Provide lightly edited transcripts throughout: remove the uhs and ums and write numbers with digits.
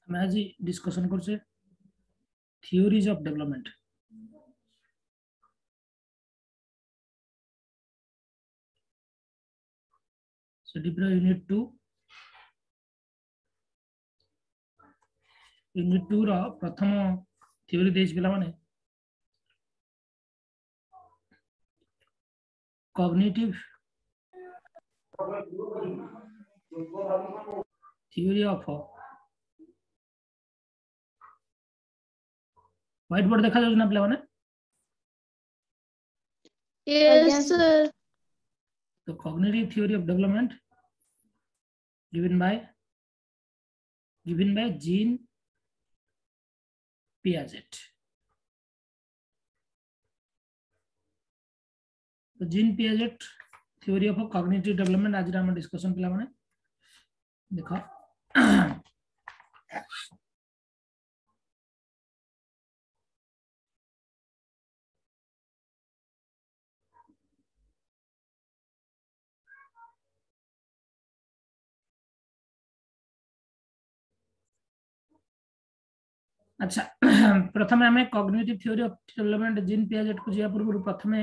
हम आज डिस्कशन करछे थियोरीज ऑफ डेवलपमेंट। सो डिप्रो यूनिट 2 रो प्रथम थियोरी देज पिला माने cognitive theory of whiteboard देखा जाउछ ना पिला माने? Yes, sir. तो cognitive theory of development given by Jean Piaget। तो Jean Piaget theory of cognitive development आज हम डिस्कशन पिला माने देखो। अच्छा प्रथम हमें cognitive theory of development gene Piaget को जिया पूर्व प्रथम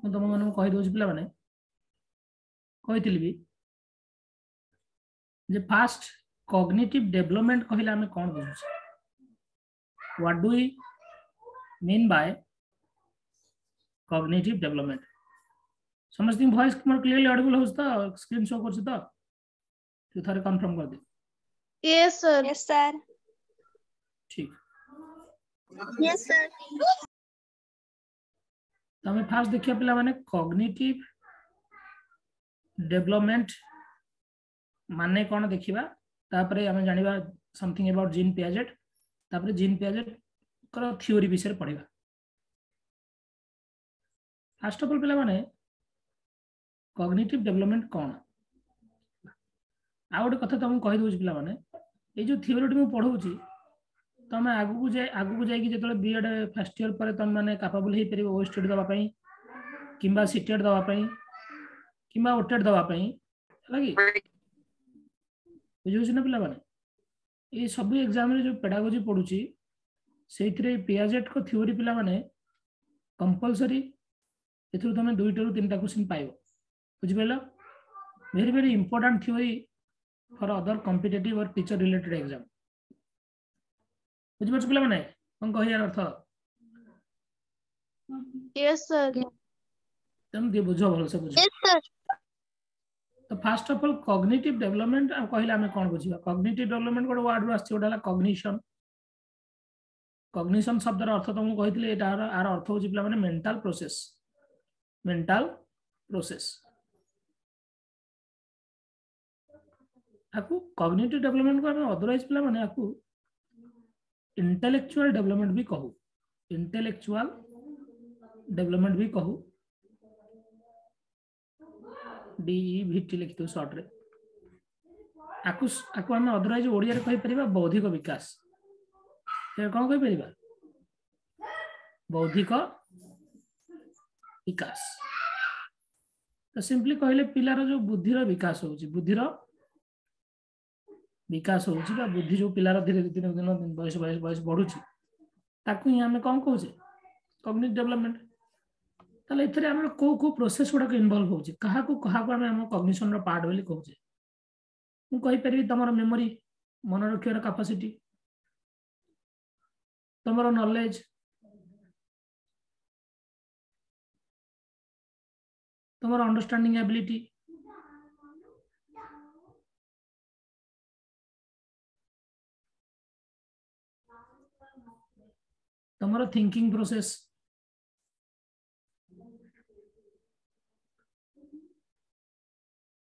मु तुम मन कहि दोछ पिला माने कहितली भी जे फास्ट कॉग्निटिव डेवलपमेंट कहिला हमें कोन बुझछ? What do we mean by cognitive development? समझती वॉइस मोर क्लियरली ऑडिबल होस त स्क्रीन शो करछ त तू थारे कंफर्म कर दे। Yes, sir. Yes, sir. ठीक Yes, sir. तमें फास्ट देखिया पिला माने कॉग्निटिव डेवलपमेंट माने कोन देखिबा तापरे हमें जानिबा समथिंग अबाउट जीन पियाजेट तापरे जीन पियाजेट कर थ्योरी विषय पढिबा। फर्स्ट ऑफ ऑल पिला माने कॉग्निटिव डेवलपमेंट कोन आ गोटे कथा तुमको कहि दोछ पिला माने ए जो थ्योरी मु पढौची तमे आगु जाई कि जेतले बीएड फर्स्ट ईयर पर तुम माने कैपेबल हे परिबो ओएसटेट दवा पई किंबा सीटेट दवा पई किंबा ओटेट दवा पई लागी बुझुछ ना पिला माने ए सब एग्जाम रे जो पेडागोजी पढुची सेइथरे पियाजेट को थ्योरी पिला माने कंपलसरी एथुर तमे 2 टा 3 टा क्वेश्चन पाइबो बुझ पेलो। Very very important theory for other competitive और टीचर रिलेटेड एग्जाम बुझ पछ पिला माने कोन कहियार अर्थ? Yes, sir. तुम दे बुझो भल से बुझो। Yes, sir. तो first of all cognitive development आ कहिला हमें कोन बुझिबा? कॉग्निटिव डेवलपमेंट कोड वर्ड रो आछि ओडाला कॉग्निशन। कॉग्निशन शब्द रो अर्थ तुमको कहितले एटा आर अर्थ होछि पिला माने मेंटल प्रोसेस। मेंटल प्रोसेस आकु कॉग्निटिव डेवलपमेंट को हमें अदरवाइज पिला माने आकु इंटेलेक्चुअल डेवलपमेंट भी कहू। इंटेलेक्चुअल डेवलपमेंट भी कहू। डीईवीटी लिखि दो शॉर्ट रे आकु हम अदरवाइज ओडिया रे कहि परिबा बौद्धिक विकास। ए कोन कहि परिबा? बौद्धिक विकास। तो सिंपली कहले पिलार जो बुद्धिर विकास होउची बुद्धिर विकास होउची बा बुद्धि जो पिलार धीरे धीरे दिन बयस बढ़ुची ताकू ही हमें कोन कहूचे कॉग्निटिव डेवलपमेंट। ताले इथरे हमर को प्रोसेस गुडा इन्वॉल्व होउची कहा को हम कॉग्निशन रो पार्ट बोली कहूचे। मु कहि परिबी तमरो मेमोरी मन रखियर कैपेसिटी तमरो नॉलेज तमरो अंडरस्टैंडिंग एबिलिटी तमरो थिंकिंग प्रोसेस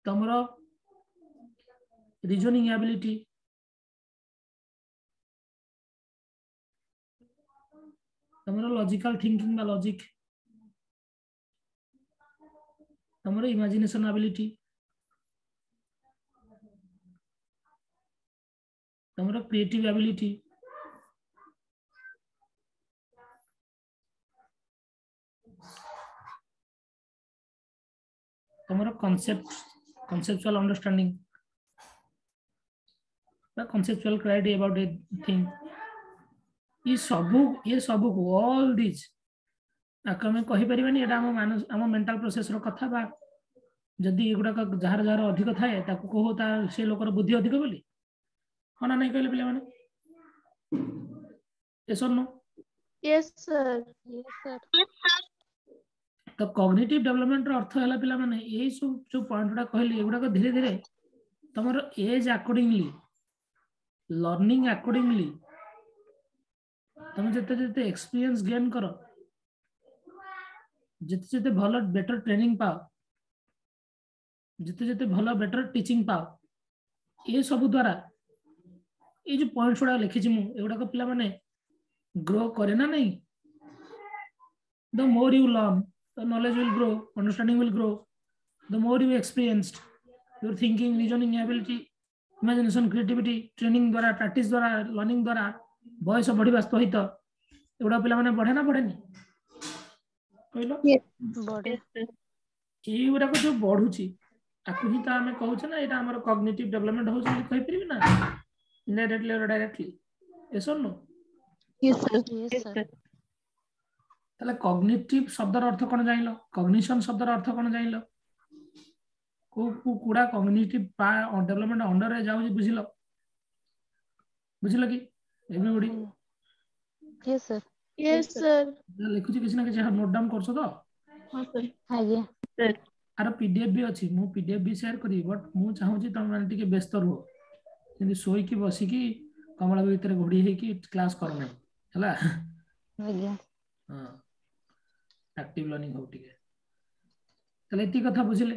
तमरो रीजनिंग एबिलिटी तमरो लॉजिकल थिंकिंग बा लॉजिक तमरो इमेजिनेशन एबिलिटी तमरो क्रिएटिव एबिलिटी तमरो conceptual understanding conceptual clarity about a thing. ये सब को all these आकमे कहि परिबानी एटा हम मेंटल प्रोसेस रो कथा बा जदि एगुडा जार जार अधिक थाए ताको कहो ता से लोकर बुद्धि अधिक बोली हना नहीं कहले पिला माने yes or no? Yes, sir. Yes, sir. तो कॉग्निटिव डेवलपमेंट रो अर्थ हला पिला माने एई सब जो पॉइंट डा कहली एगुडा को धीरे धीरे तमरो एज अकॉर्डिंगली लर्निंग अकॉर्डिंगली तुम जते जते एक्सपीरियंस गेन करो जते जते भलो बेटर ट्रेनिंग पाओ जते जते भलो बेटर टीचिंग पाओ ये सब द्वारा ये जो पॉइंट्स गुड़ा लिखी छी मु एगुडा को पिला माने ग्रो करे ना नहीं the more you learn the knowledge will grow understanding will grow the more you experienced your thinking reasoning ability imagination creativity training द्वारा practice द्वारा learning द्वारा बयस बढ़िबा सहित एगुडा पिला माने बढ़े ना बढ़ेनी कहलो Body. ये गुडा को जो बढ़ुची ताकू ही तो आमे कहउछ ना एटा हमर कॉग्निटिव डेवलपमेंट होछ ବୋଲି कहि परिबि ना indirectly or directly yes or no? Yes, sir. Yes, sir. ताले कॉग्निटिव शब्दर अर्थ कोन जानिलो कॉग्निशन शब्दर अर्थ कोन जानिलो को कुडा कॉग्निटिव डेवलपमेंट अंडर रे जाउ बुझिलो बुझिलो कि everybody Yes, sir. Yes, sir. लिखुची किसी ना किसी नोट डाउन करछो तो हां सर. आज्ञा. सर. आर पीडीएफ भी अछि मु पीडीएफ भी शेयर करी बट मु चाहू छी तुम माने टिके व्यस्त रहो किंतु सोई की बसी की कमला भीतर घोड़ी हे की क्लास करना हला आज्ञा. हां एक्टिव लर्निंग हो टिके तले एती कथा बुझिले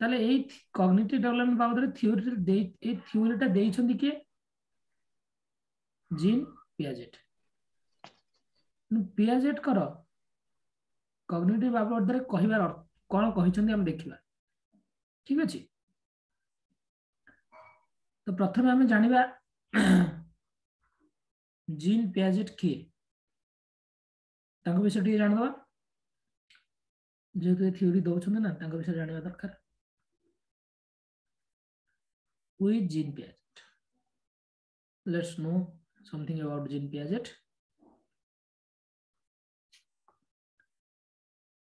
तले ए कॉग्निटिव डेवलपमेंट बाबद थ्योरी दे ए थ्योरीटा देई छंदी के जीन पियाजेट पियाजेट करो कॉग्निटिव बाबद रे कहिबार कोन कहि छंदी हम देखिबा ठीक अछि तो प्रथम हम जानिबा जीन पियाजेट के तांको विषय टी जान दवा जे थ्योरी दउ छंदी ना तांको विषय जानिबा दरकार with Jean Piaget. Let's know something about Jean Piaget.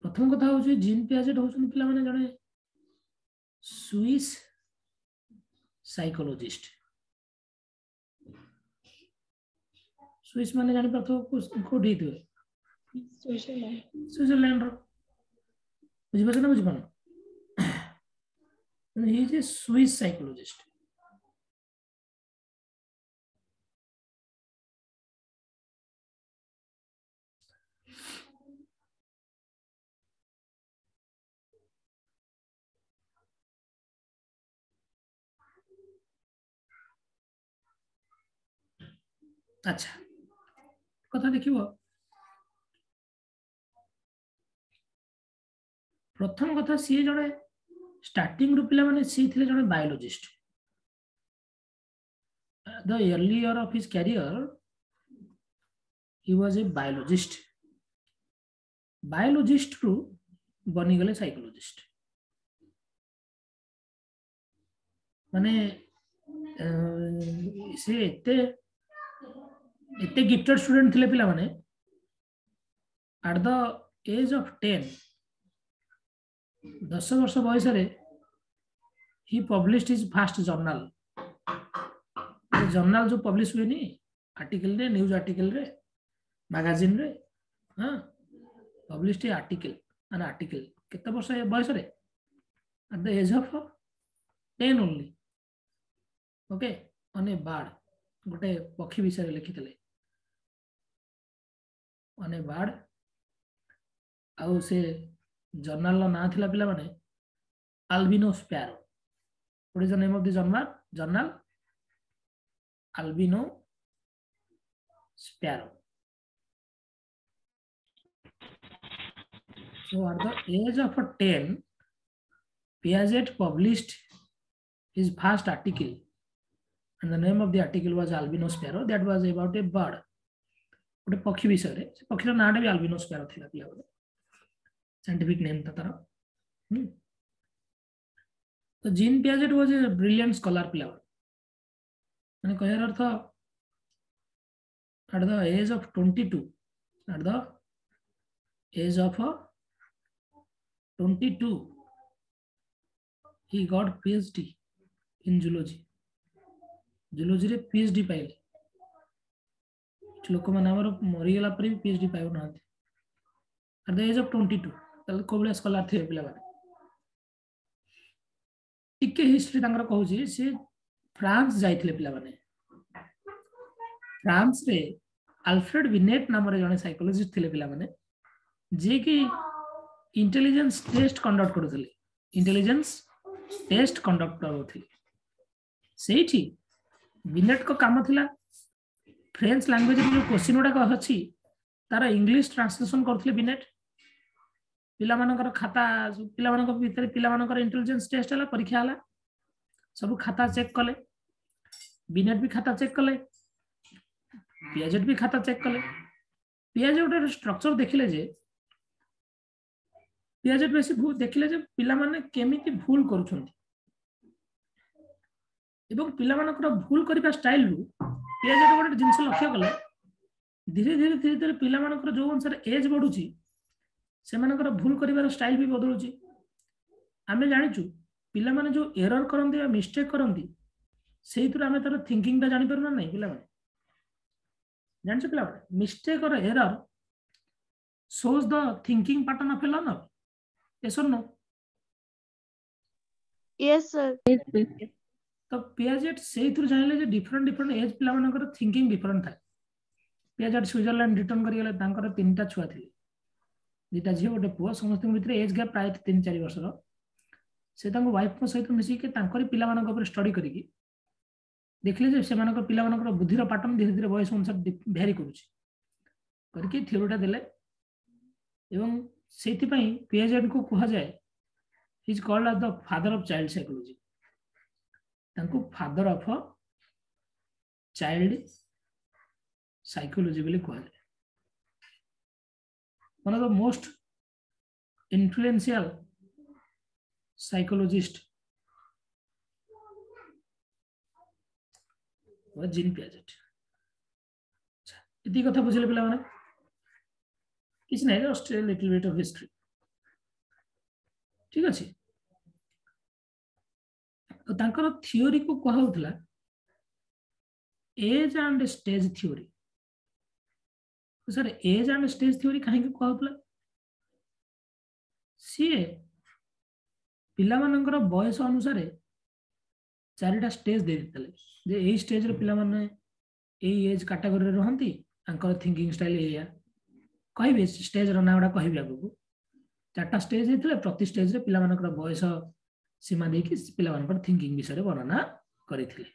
प्रथम कथा होची जीन पियाजेट होचन पिला माने जने स्विस साइकोलॉजिस्ट स्विस माने जानि प्रथम को दी थवे स्विट्जरलैंड रो बुझि बछ ना बुझि पानो he is a Swiss psychologist अच्छा कथा देखिबो प्रथम कथा सी जने स्टार्टिंग रू पिला माने सी थिले जने biologist the early year of his career he was a biologist रू बनी गले साइकोलॉजिस्ट माने से एते गिफ्टेड स्टूडेंट थिले पिला माने at the age of 10 10 वर्ष बयस रे he published his first journal journal जो पब्लिश हुए नी आर्टिकल रे न्यूज आर्टिकल रे मैगजीन रे हां पब्लिश्ड आर्टिकल एन आर्टिकल केते वर्ष बयस रे at the age of 10 only okay अने बाड गोटे पक्षी विषय रे लिखितले अने बाड आउ से जर्नल ना थिला पिला माने albino sparrow what is the name of the journal albino sparrow so at the age of 10 Piaget published his first article and the name of the article was albino sparrow that was about a bird गोटे पक्षी विषय रे पक्षीर नाटा भी albino sparrow थिला पिला बोले scientific name था तार तो Jean Piaget was a brilliant scholar पिला माने कहर अर्थ at the age of 22, at the age of 22 he got PhD in zoology. zoology रे PhD पाइले लोक माने हमर मरि गेला पर भी PhD पाइबो ना at the age of 22 तल कोबले स्कॉलर थे पिला माने टिके हिस्ट्री तांगर कहूची से फ्रांस जाइथिले पिला माने फ्रांस रे अल्फ्रेड विनेट नाम रे जने साइकोलॉजिस्ट थिले पिला माने जे कि इंटेलिजेंस टेस्ट कंडक्ट करथले इंटेलिजेंस टेस्ट कंडक्ट करथले सेठी विनेट को काम थिला फ्रेंच लैंग्वेज रे जो क्वेश्चन उडा अछि तारा इंग्लिश ट्रांसलेशन करथले विनेट पिला मानकर खाता पिला मानकर भीतर पिला मानकर इंटेलिजेंस टेस्ट हला परीक्षा हला सब खाता चेक कले विनेट भी खाता चेक कले पियाजेट भी खाता चेक कले पियाजेट स्ट्रक्चर देखिले जे पियाजेट बेसी देखिले जे पिला माने केमिति भूल करूछंती एवं पिला मानकर भूल करिबा स्टाइल रु पियाजेट गोटे जिंस लक्ष्य कले धीरे धीरे धीरे धीरे पिला मानकर जो अनुसार एज बढ़ुची से मानकर भूल करिबार स्टाइल भी बदलुची आमे जानिचु पिला माने जो एरर करंती या मिस्टेक करंती सेहितु आमे तार थिंकिंग ता जानि परना नै पिला माने जानछ पिला माने मिस्टेक और error shows the thinking pattern of a learner. Yes or no? Yes, sir. तो पियाजेट सेही थ्रू जानिले जे डिफरेंट डिफरेंट एज पिला मानकर थिंकिंग डिफरेंट था पियाजेट स्विट्जरलैंड रिटर्न करी गेले तांकर तीनटा छुआ थिले दुटा झियो गोटे पुआ समस्त भीतर एज गैप प्राय 3-4 वर्ष से तांको वाइफ को सहित मिसी के तांकर पिला मानक ऊपर स्टडी करिकी देखले जे से मानकर पिला मानकर बुद्धिर पैटर्न धीरे धीरे वयस अनुसार भेरी करूची करके थ्योरीटा देले एवं सेति पई पियाजेट को कहा जाए he is called as the father of child psychology तांको फादर ऑफ चाइल्ड साइकोलॉजी बोली कहा जाए one of the most influential psychologist was Jean Piaget इति कथा बुझले पिला माने किछ नै just little bit of history ठीक अछि तो तांकर थ्योरी को कहा होतला एज एंड स्टेज थ्योरी तो sir age and stage theory काहे कहा होतला सी पिला मानकर बयस अनुसार चारिटा स्टेज दे दितले जे एई स्टेज रे पिला माने एई एज कैटेगरी रे रहंती तांकर थिंकिंग स्टाइल एया कहबे स्टेज रो नाडा कहबे आगु चारटा स्टेज हेतले प्रति स्टेज रे पिला मानकर बयस सीमा देखि पिला मानकर थिंकिंग विषय रे वर्णना करिथिले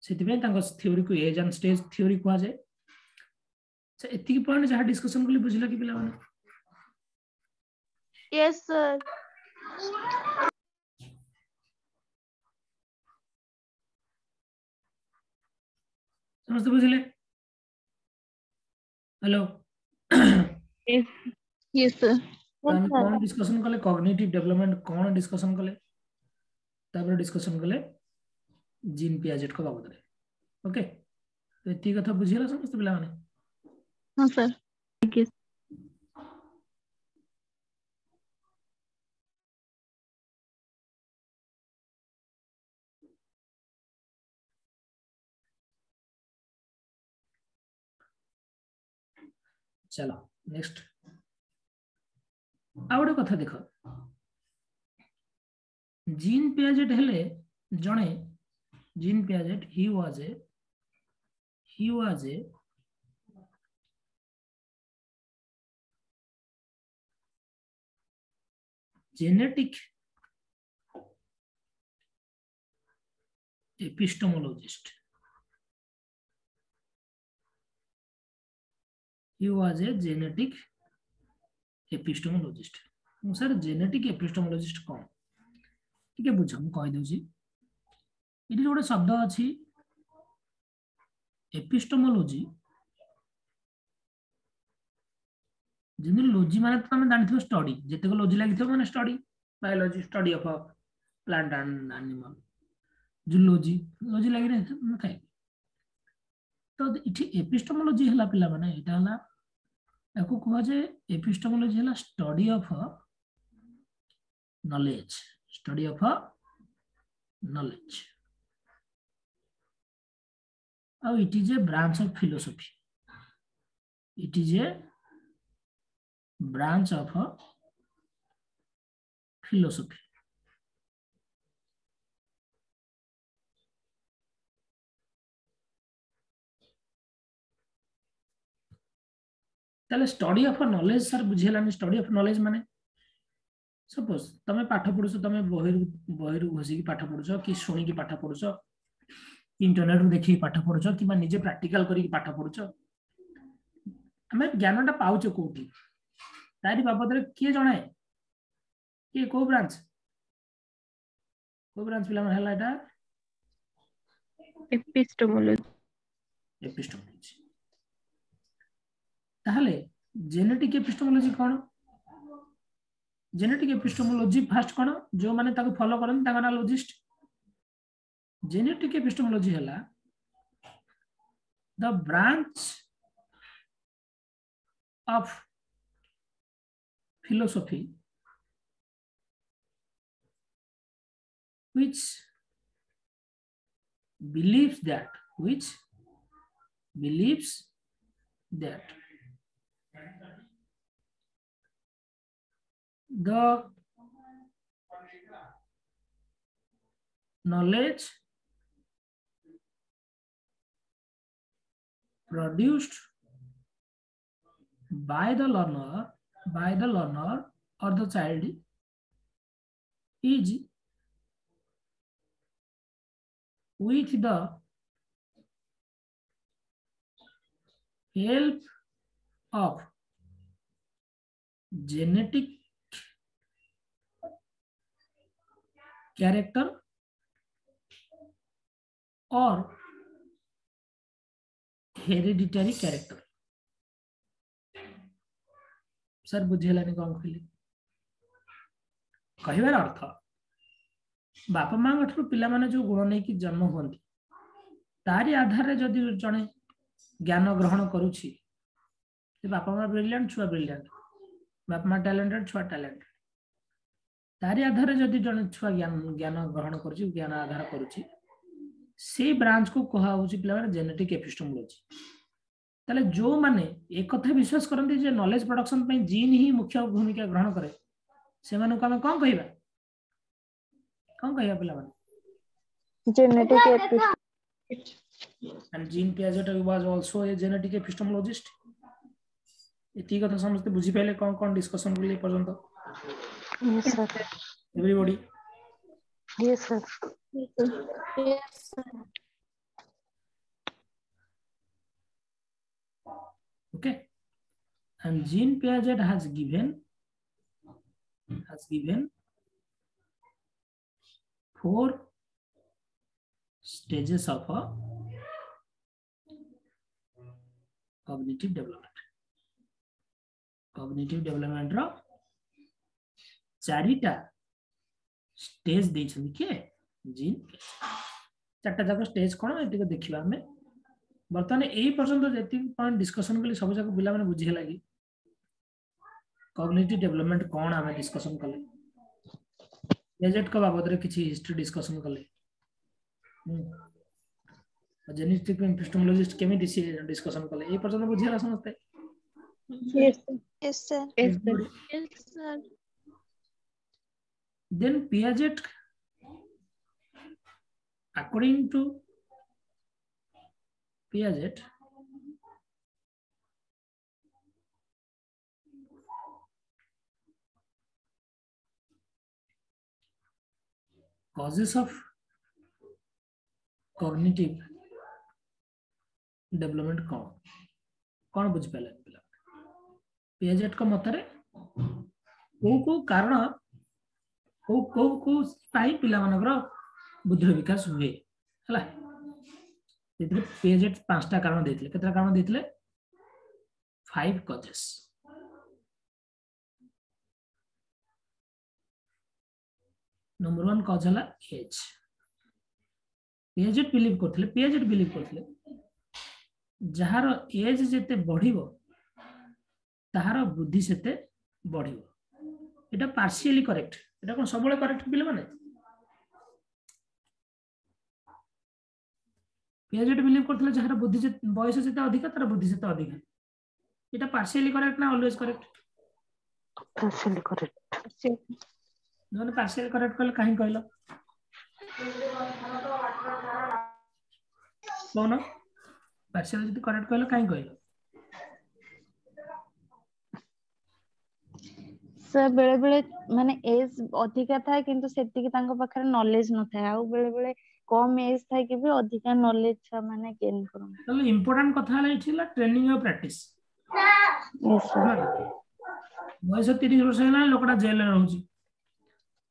सेति पे तांको थ्योरी को एज एंड स्टेज थ्योरी कहा जाय से एति पॉइंट जहा डिस्कशन कली बुझिला कि पिला माने Yes, sir. समझते बुझिले हेलो Yes, sir. हम कौन डिस्कशन कले कॉग्निटिव डेवलपमेंट कौन डिस्कशन कले तापर डिस्कशन कले जीन पियाजेट को बाबत रे ओके तो एती कथा बुझिला समस्त पिला माने हाँ सर थैंक यू चलो नेक्स्ट आउडे कथा देख जीन पियाजेट हेले जणे Jean Piaget he was a genetic epistemologist. He was a genetic epistemologist. Sir genetic epistemologist कौन ठीक है बुझ हम कहि दउची इति गोटे शब्द अछि एपिस्टेमोलॉजी जिन लॉजी माने त हम जानिथो स्टडी जेते को लॉजी लागिथो माने study biology study of plant and animal zoology logy लगी न थाए तो इठी एपिस्टेमोलॉजी हला पिला माने एटा हला याको कहा जे एपिस्टेमोलॉजी हला study of knowledge study of knowledge और it is a branch of philosophy it is a branch of a philosophy ताले स्टडी ऑफ नॉलेज सर बुझेलानी स्टडी ऑफ नॉलेज माने सपोज तमे पाठ पढुछ तमे बहिरु घोसी की पाठ पढुछ कि सुनी की पाठ पढुछ इंटरनेट रो देखि पाठ पढुछ कि निजे प्रैक्टिकल करी की पाठ पढुछ हमें ज्ञानटा पाउछ कोठी तारी बाबत रे के जणाए के को ब्रांच पिला मन हला एटा एपिस्टेमोलॉजी ताहले जेनेटिक एपिस्टेमोलॉजी कोन जेनेटिक एपिस्टेमोलॉजी फर्स्ट कोन जो माने ताको फॉलो करन ताका ना लॉजिस्ट जेनेटिक एपिस्टेमोलॉजी हला the branch of philosophy which believes that the knowledge produced by the learner or the child is with the help of genetic character or hereditary character sir बुझेलानी कौन कहली कहबार अर्थ बापा माँ ठू पिला माने जो गुण नहीं कि जन्म होती तारी आधार जदि जड़े ज्ञान ग्रहण करुछि बापा माँ ब्रिलियंट छुआ ब्रिलियंट बापा माँ टैलेंटेड छुआ टैलेंटेड तारी आधार जदि जड़े छुआ ज्ञान ग्रहण करुछि ज्ञान आधार करुछि से ब्रांच को कहा होछि पिला माने जेनेटिक एपिस्टेमोलॉजी ताले जो माने एक कथा विश्वास करंती जे नॉलेज प्रोडक्शन पे जीन ही मुख्य भूमिका ग्रहण करे से माने को हम कोन कहबा पिला माने genetic and Jean Piaget was also a genetic epistemologist इति कथा समझते बुझी पहले कौन डिस्कशन के लिए पर्यंत yes sir everybody yes sir Yes, sir. okay and Jean Piaget has given 4 stages of a cognitive development रो चारिटा स्टेज देछन के जीन चारटा जाक स्टेज कोन एटिक देखिबा हमें बर्तमान एई पर्यंत जेति पॉइंट डिस्कशन कली सब जाक पिला माने बुझे लागी कॉग्निटिव डेवलपमेंट कोन हमें डिस्कशन कले प्रोजेक्ट का बाबत रे किछि हिस्ट्री डिस्कशन कले जेनेटिक एपिस्टेमोलॉजिस्ट केमी डिस्कशन कले एई पर्यंत बुझेला समझते yes Yes, sir. Yes Yes, sir. then Piaget according to Piaget causes of cognitive development कौन बुझ पाले पिला पियाजेट को मतरे को कारण को पाई पिला मनकर बुद्धि विकास हुए हला इतरे पियाजेट 5टा कारण देथिले केतरा कारण देथिले 5 causes नंबर 1 कॉज हला एज पियाजेट बिलीव करथिले जहार एज जेते बढ़िबो ताहार बुद्धि सेते बढ़िबो। एटा पार्शियली करेक्ट, एटा कोन सबले करेक्ट पिले माने? पियाजेट बिलीव करथिले जहार बुद्धि जे बयस जेते अधिक तार बुद्धि सेते अधिक। एटा पार्शियली करेक्ट ना ऑलवेज करेक्ट? Partially correct. जोने पार्शियली करेक्ट कहले काहे कहलो कोन पार्शियली जति करेक्ट कहलो काहे कहलो? सर बेले बेले माने एज अधिका था किंतु सेति की तांको पाखरे नॉलेज न था आ बेले बेले कम एज था कि भी अधिका नॉलेज माने गेन करन। तले इंपोर्टेंट कथा हला इथिला ट्रेनिंग और प्रैक्टिस। Yes sir. बयस 30 वर्ष होला लोकटा जेल रे रहउची,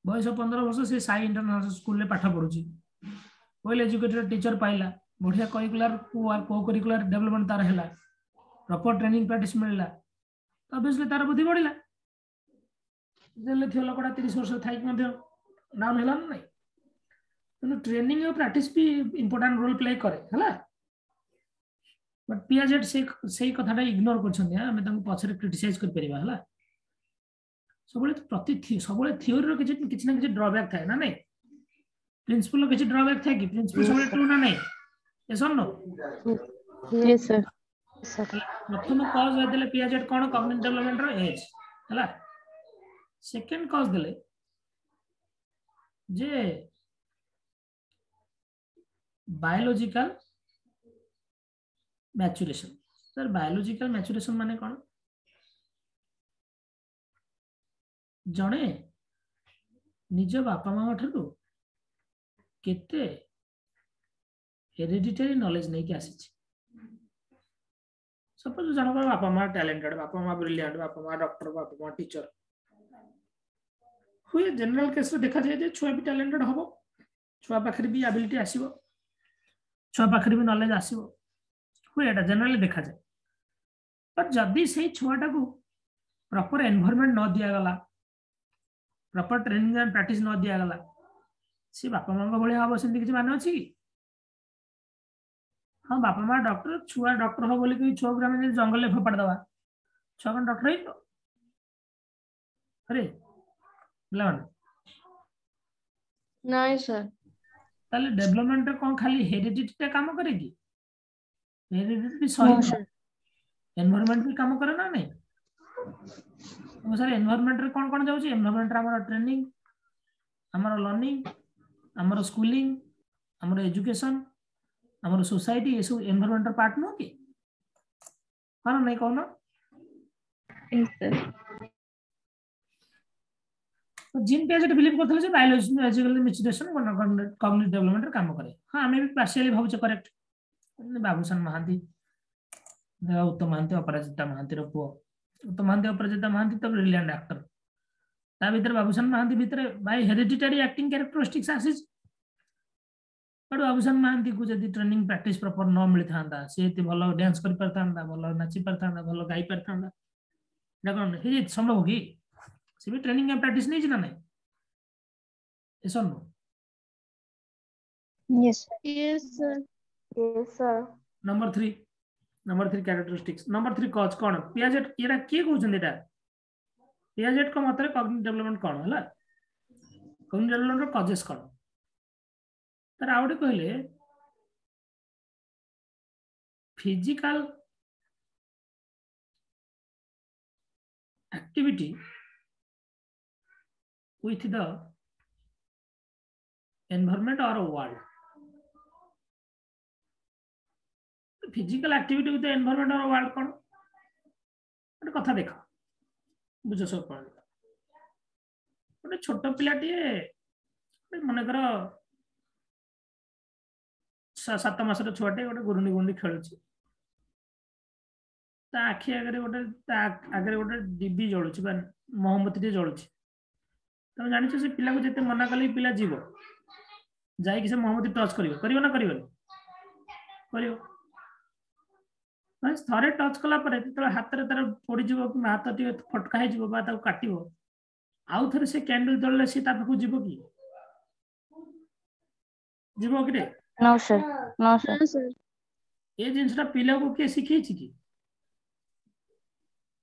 बयस 15 वर्ष से साई इंटरनेशनल स्कूल में पाठ पढुची, वेल एजुकेटेड टीचर पाइला, बढ़िया करिकुलर को करिकुलर डेवलपमेंट तार हैला, प्रॉपर ट्रेनिंग प्रैक्टिस मिलला, तो ऑब्वियसली तार बुद्धि बढ़िला। जेल थियो लोकटा 30 वर्ष थाइक मध्ये नाम हैला नै, तो ट्रेनिंग और प्रैक्टिस भी इंपोर्टेंट रोल प्ले करे हैला। बट पियाजेट से कथाटा इग्नोर करछन या हमें तांको पछरे क्रिटिसाइज कर परिबा हैला। सबले थियोरी रो किछि ना किछि ड्रॉबैक थाए ना नै, प्रिंसिपल रो किछि ड्रॉबैक थाए कि प्रिंसिपल सबले ट्रू ना नै? यस और नो? Yes sir. प्रथम कॉज होय देले पियाजेट कोन कॉग्निटिव डेवलपमेंट रो एज हैला। सेकंड कॉज देले जे biological maturation. Sir biological maturation माने कोन? जणे निज बापा मामा ठारू केते हेरिडिटरी नॉलेज नहीं के आसी। सपोज जनक बापा माँ टैलेंटेड, बापा माँ ब्रिलियंट, बापा माँ डॉक्टर, बापा माँ टीचर हुए जनरल केस रे देखा जाए छुआ भी टैलेंटेड हम, छुआ पाखे भी एबिलिटी आसो, छुआ पाखे भी नॉलेज आसो हुए, एटा जनरली देखा जाए। पर जदि से छुआटा को प्रॉपर एनवायरनमेंट न दिया गला, प्रॉपर ट्रेनिंग एंड प्रैक्टिस न दिया गला, सी बापा माँ भाई हम सेमती किसी मान अच्छी कि? हाँ बापा माँ डॉक्टर, छुआ डॉक्टर हो बोले कि छुआ को जंगल में फोपाड़ दवा, छुआ कौन डॉक्टर है? अरे नहीं सर। ताले डेवलपमेंट कौन खाली हेरिडिटी टे काम करे कि? हेरिडिटी सहित एनवायरनमेंट भी काम करे ना नहीं? तो सर एनवायरनमेंट रे कौन जाउची? एनवायरनमेंट रे हमर ट्रेनिंग, हमर लर्निंग, हमर स्कूलिंग, हमर एजुकेशन, हमर सोसाइटी, ये सब एनवायरनमेंट पार्ट नो कि? हां नहीं कहनो? Yes sir. तो जीन पियाजेट बिलीव करथले जे बायोलॉजिकल मैच्योरेशन कॉग्निटिव डेवलपमेंट रे काम करे। हां हमें भी पार्शियली भाबुचे करेक्ट। बाबूसन महांती, उत्तम महांती, अपराजिता महांती रो पुओ, उत्तम महांती अपराजिता महांती तो ब्रिलियंट एक्टर, ता भीतर बाबूसन महांती भीतर बाय हेरिडिटरी एक्टिंग कैरेक्टरिस्टिक्स आसीज। बट बाबूसन महांती को जदी ट्रेनिंग प्रैक्टिस प्रॉपर न मिली थांदा, से एते भलो डांस कर परथांदा, भलो नाची परथांदा, भलो गाई परथांदा, देखन हे संभव कि? से भी ट्रेनिंग एंड प्रैक्टिस नहीं जिना नहीं? ऐसा no? Yes yes sir. Yes sir. Number 3 characteristics. Number 3 cause कोन? पियाजेट एरा के कहउछन एटा? पियाजेट को मतरे कॉग्निटिव डेवलपमेंट कोन हला? कॉग्निटिव डेवलपमेंट रो कॉजेस कोन? तर आवडे कहले physical activity with the environment or a world. Physical activity with the environment or a world कौन? एक कथा देखा, बुझ सब कौन? एक छोटा पिलाटिए मन कर 7 मासर छुआटे गोटे गुरुंडी गुंडी खेलुची, ता आखि आगे गोटे डिबी जलुची बा मोमबत्ती टे जलुची। तुम जानिछ से पिला को जते मना कले पिला जीव जाई कि से मोहम्मदी टच करियो ना करियो बस थरे टच कला परे त हाथ रे तार पड़ी जीवो कि हाथ टी फटका हे जीवो बा ता काटिवो, आउ थरे से कैंडल जळले से ता पाखु जीवो कि? जीवो कि रे? नो सर नो सर हाँ सर ए जिनसटा पिला को के सिखै छि कि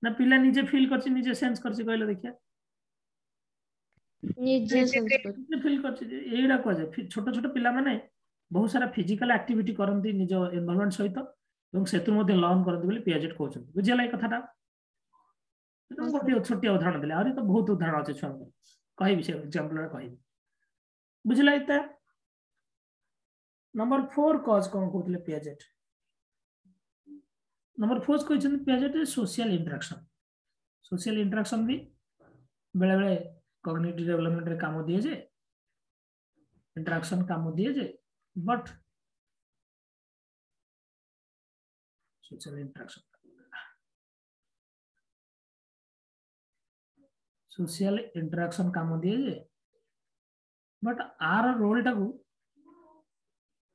ना पिला निजे फील करछि निजे सेंस करछि कहले देखिया निजे सेंस कर निजे फील करछि एइडा को जे छोट छोट पिला माने बहुत सारा फिजिकल एक्टिविटी करंती निज एनवायरनमेंट सहित এবং सेतु मध्ये लर्न करंती बोली पियाजेट कहउछन बुझिला ए कथाटा तुम गोटे छोटी उदाहरण देले आरि तो बहुत उदाहरण अछि छुआ कहि विषय एग्जांपल रे कहि बुझिला इता नंबर 4 कॉज कोन कहउतले पियाजेट नंबर 4 कहउछन पियाजेट सोशल इंटरेक्शन भी बेले बेले कॉग्निटिव डेवलपमेंट रे काम दिए जे इंटरेक्शन काम दिए जे बट सोशल इंटरेक्शन काम दिए जे बट आर रोल टाकू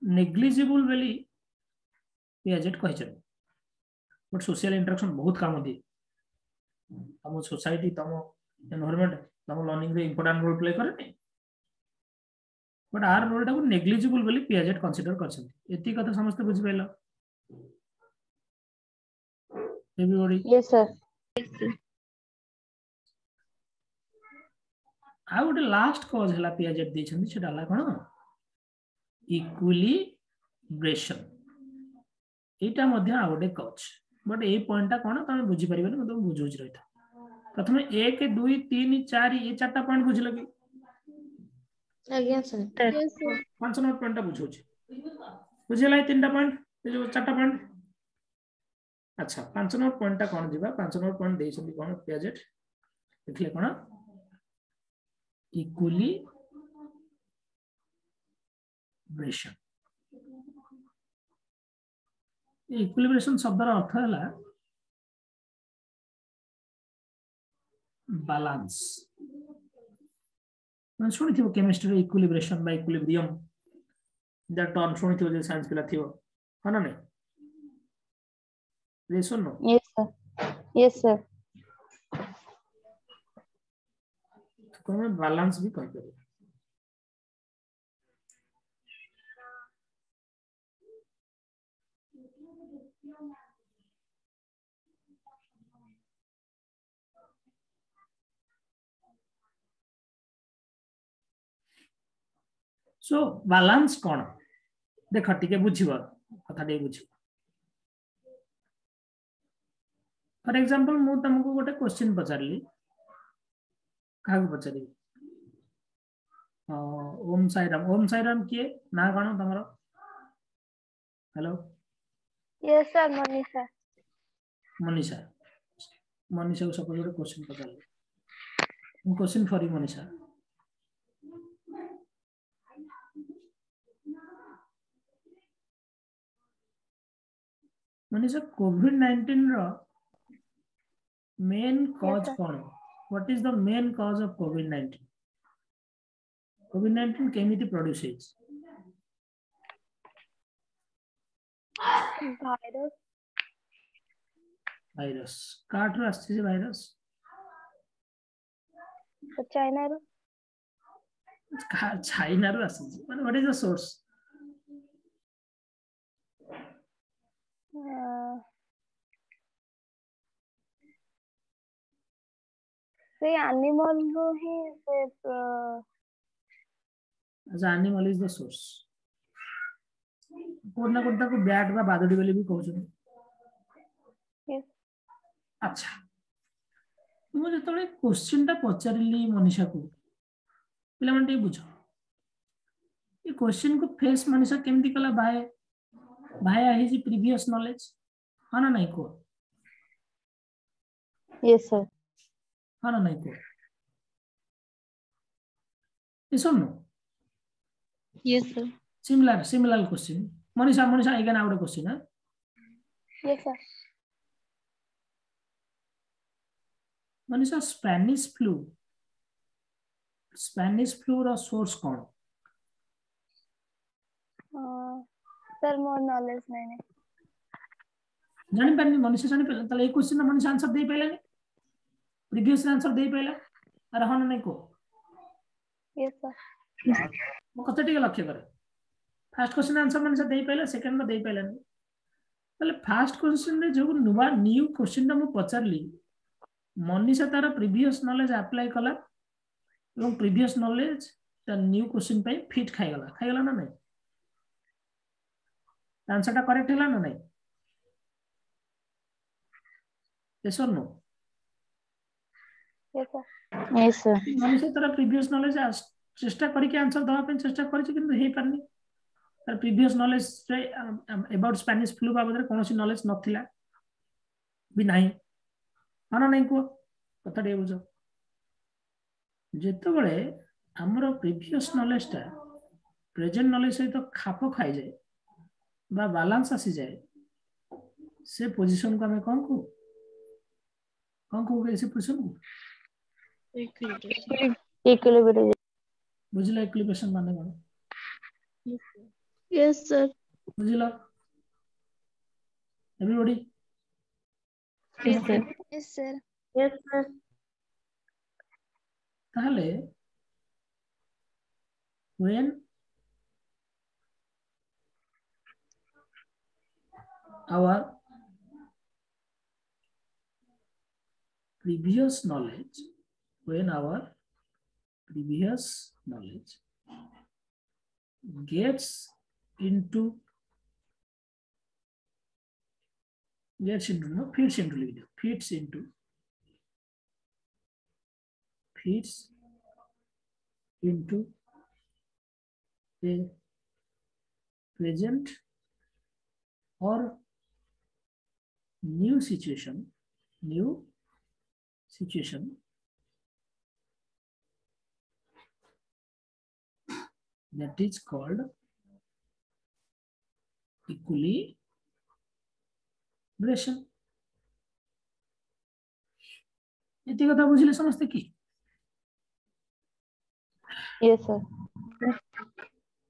नेग्लिजिबल बेली पियाजेट कहछन बट सोशल इंटरेक्शन बहुत काम दिए तम सोसाइटी तम एनवायरनमेंट तम लर्निंग रे इंपोर्टेंट रोल प्ले करे नहीं बट आर रोल टाकू नेग्लिजिबल बेली पियाजेट कंसीडर करछन एती कथा समस्त बुझि पेलो एवरीबॉडी यस सर आ गोटे लास्ट कॉज हला पियाजेट दैछन सेटा हला कोन इक्विलिब्रेशन एटा मध्ये आ गोटे कॉज बट ए पॉइंटटा कोन तमे बुझि परिबे न तुम बुझुज रहिता प्रथमे 1 2 3 4 ये चारटा पॉइंट बुझिलो कि आज्ञा सर यस सर 5 नंबर पॉइंटटा बुझुज बुझिला ए तीनटा पॉइंट ए जो चारटा पॉइंट अच्छा 5 नंबर पॉइंटटा कोन दिबा 5 नंबर पॉइंट दैछन कोन पियाजेट देखले कोन इक्विलिब्रेशन इक्विलिब्रेशन शब्द अर्थ है बैलेंस मैं शुणी थी केमिस्ट्री इक्विलिब्रेशन बा इक्विलिब्रियम दैट टर्म शुणी थी जे साइंस पिला थियो है ना नहीं लिसन नो यस सर तो मैं बैलेंस भी कह करी सो बैलेंस कौन देख टिके बुझिबो कथा टे बुझिबो फॉर एग्जांपल मु तुमको गोटे क्वेश्चन पचारली काहू पचारि ओम साईराम किए ना कौन तमरो hello yes sir Manisha Manisha Manisha को सपोज गोटे question पचारली question for you Manisha Manisha covid row main cause कौन what is the main cause of कोविड-19 कोविड-19 केमिति प्रोड्यूस हेज वायरस काठर आछि जे वायरस चाइना रो चाइना रो आछि माने व्हाट इज द सोर्स से एनिमल रो ही से as animal is the source कोना कोटा को बैट बा बादडी बोली भी कहउछ यस अच्छा तुम जतले क्वेश्चन ता पचारली मनीषा को पिला मन टे बुझो ये क्वेश्चन को फेस मनीषा केमती कला बाय हिज प्रीवियस नॉलेज हां ना नहीं को यस सर हां ना नहीं को ये सुनो yes sir similar question Manisha again आउट क्वेश्चन है yes sir Manisha Spanish flu रो सोर्स कौन सर मोर नॉलेज नहीं जानि पानी मनीषा जानि पहले तले एक क्वेश्चन मनीषा आंसर दे पहले प्रीवियस आंसर दे पहले अरे हन नहीं को यस सर मो कथा टिके लक्ष्य करे फर्स्ट क्वेश्चन आंसर मन से दे पाइला सेकंड में दे पाइला नहीं ताले फर्स्ट क्वेश्चन रे जो नुवा न्यू क्वेश्चन हम पचारली मनीषा तार प्रीवियस नॉलेज अप्लाई कला एवं प्रीवियस नॉलेज ता न्यू क्वेश्चन पे फिट खाइगला ना नहीं आंसर टा करेक्ट हैला ना नहीं यस और नो yes sir मनीषा तार प्रीवियस नॉलेज चेष्टा करके आंसर दवा पे चेष्टा करछि किंतु हे पारनी तार प्रीवियस नॉलेज रे अबाउट स्पेनिश फ्लू बाबद कोनोसी नॉलेज नथिला भी नाही माना नहीं को कथा डे बुझो जेते बळे हमरो प्रीवियस नॉलेज ता प्रेजेंट नॉलेज सहित खाप खाई जाए बा बैलेंस आसी जाए से पोजीशन को हमें कौन को ऐसे पोजीशन को equilibrium बुझला इक्विलिब्रेशन माने कौन यस सर बुझला everybody yes sir yes sir ताहले when our previous knowledge gets into fits into a present or new situation that is called equilibration इति कथा बुझिले समझते की yes sir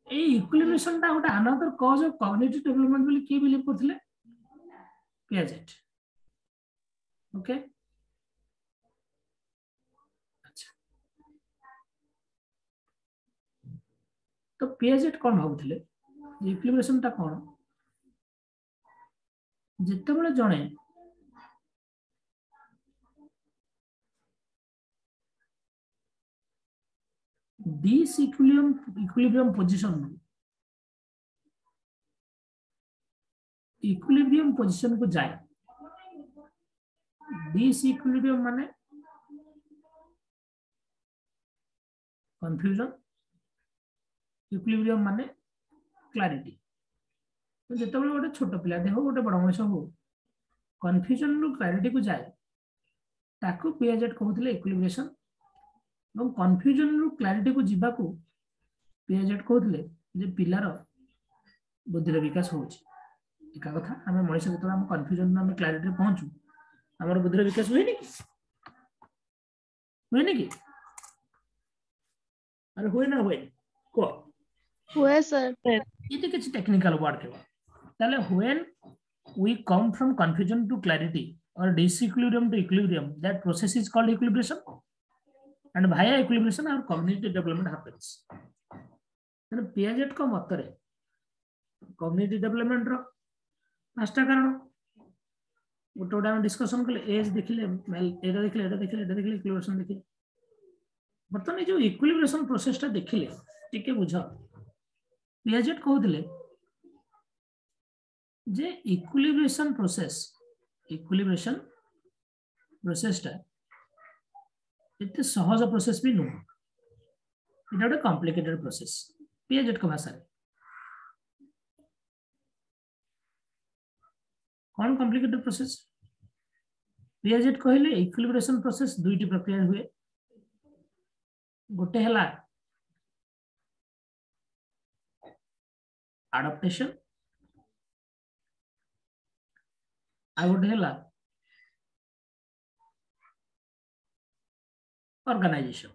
ए इक्विलिब्रेशन ता गोटे another cause of cognitive development बोली के बिलीव करथिले पियाजेट ओके अच्छा तो पियाजेट कोन भाबुथिले इक्विलिब्रेशन ता कोन जत्ते बेले जणे डिसइक्विलिब्रियम पोजीशन इक्विलिब्रियम पोजीशन को जाए डिसइक्विलिब्रियम माने कंफ्यूजन इक्विलिब्रियम माने क्लैरिटी तो जते बेले गोटे छोट पिला देहो गोटे बड़ मनुष्य हो कंफ्यूजन रु क्लैरिटी को जाए ताकू पियाजेट कहउथिले इक्विलिब्रेशन और कंफ्यूजन रु क्लैरिटी को जीवा को पियाजेट कहउथिले जे पिलार बुद्धि विकास होउची एका कथा हमें मनुष्य जते हम कंफ्यूजन में क्लैरिटी रे पहुंचू हमर बुद्धि विकास होई नि की अरे होई ना होई को हुए सर ये किछ टेक्निकल वर्ड के ताले when we come from confusion to clarity or disequilibrium to equilibrium that process is called equilibration and via equilibration our cognitive development happens then Piaget को मतरे cognitive development रो पांचटा कारण गोटे हम डिस्कशन कले एज देखिले mail एटा देखिले इक्विलिब्रेशन देखिले बर्तमान जो इक्विलिब्रेशन प्रोसेस ता देखिले टिके बुझ पियाजेट कहउथिले जे इक्विलिब्रेशन प्रोसेस टा इतने सहज प्रोसेस भी नुह इटा गोटे कॉम्प्लिकेटेड प्रोसेस पियाजेट को भाषा कौन कॉम्प्लिकेटेड प्रोसेस पियाजेट कहले इक्विलिब्रेशन प्रोसेस दुईटी प्रक्रिया हुए गोटे हला एडाप्टेशन आ गोटे हला ऑर्गेनाइजेशन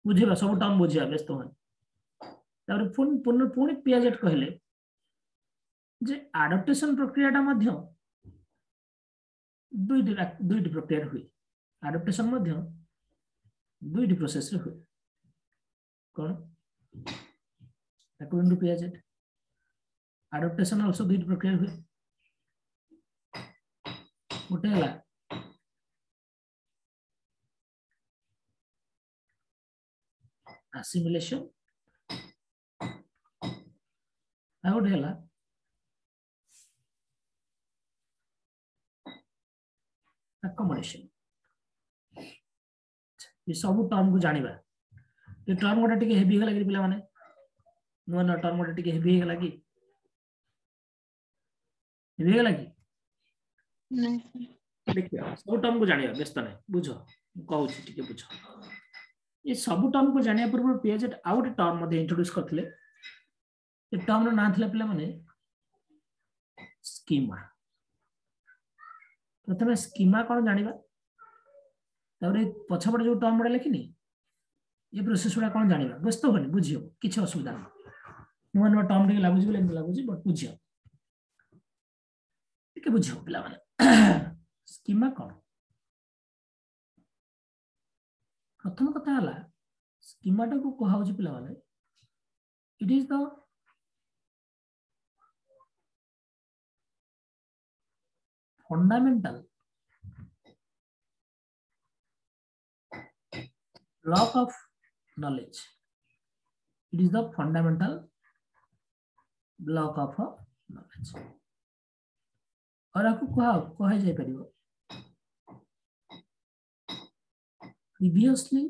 बुझेगा सब टर्म बुझिया व्यस्त होन तापर पुणी पियाजेट कहले जे एडाप्टेशन प्रक्रियाटा मध्य दुईटी प्रक्रिया हुए एडाप्टेशन मध्य दुईटी प्रोसेस रे हुए कौन according to Piaget. Adaptation also दुई प्रक्रिया हुए गोटे हला assimilation आ गोटे हला accommodation. ये सब टर्म को जानिबा ये टर्म गोटे टिके हेवी होला कि पिला माने नुआ नुआ टर्म गोटे टिके हेवी होला कि हेवी होला कि नहीं देखियो सब टर्म को जानिबा व्यस्त नै बुझो कहू छी टिके बुझो ये सब टर्म को जानिया पूर्व पियाजेट आउट टर्म मध्ये इंट्रोड्यूस करथले ये टर्म रो नाम थले पिला माने स्कीमा प्रथमे स्कीमा कोन जानिबा तारे पछपड़ जो टर्म बडा लेखिनी ये प्रोसेस गुडा कोन जानिबा व्यस्त होनी बुझियो किछ असुविधा नै नुआ नुआ टर्म टिके लागुची बोले लागुची बट बुझियो टिके बुझियो पिला माने स्कीमा कोन प्रथम कथा हला स्कीमाटा को कहा होची पिला माने it is the fundamental block of knowledge. It is the fundamental block of knowledge. और आपको कहा जाए परियो previously